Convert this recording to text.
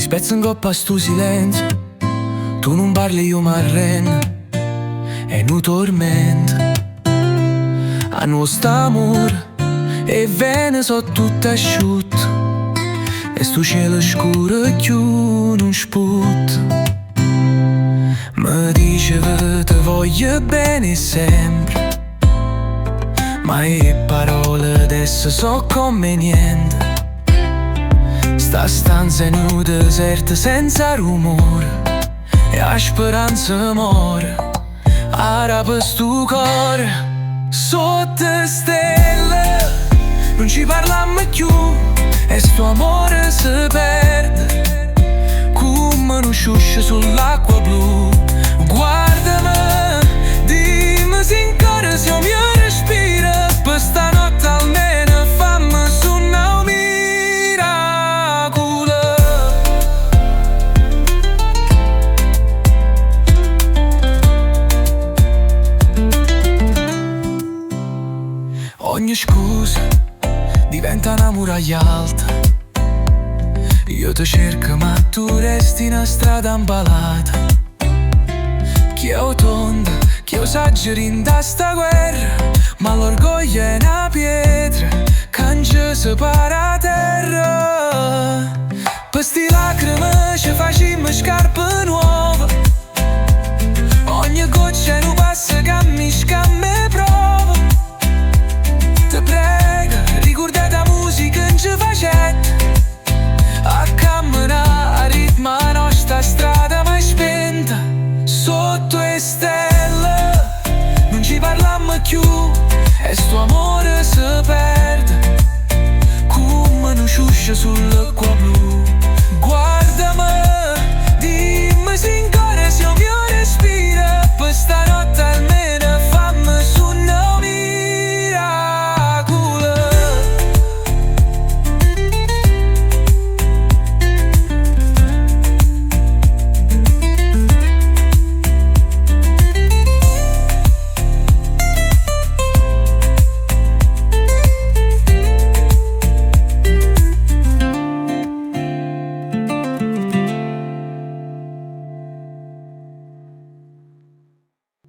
spezzo in coppa sto silenzio. Tu non parli, io m'arrendo. È un tormento. A nostro amore e vene so tutto asciutto. E sto cielo scuro più non sput. Mi diceva te voglio bene sempre, ma le parole adesso so come niente. Sta stanza è un deserto senza rumore e la speranza muore. Ara per sto cuore sotto stelle non ci parliamo più e sto amore si perde come un sciuscio sull'acqua blu. Guardami, dimmi se ancora se mi respira. Per stanotte almeno fammi suonare un miracolo. Ogni scusa diventa una muraglia alta. Io ti cerco ma tu resti in una strada impalata. Chi è tonda, chi esageri da sta guerra, ma l'orgoglio è una pietra che non ci separa a terra. Per sti lacrime ci facciamo scarpe nuove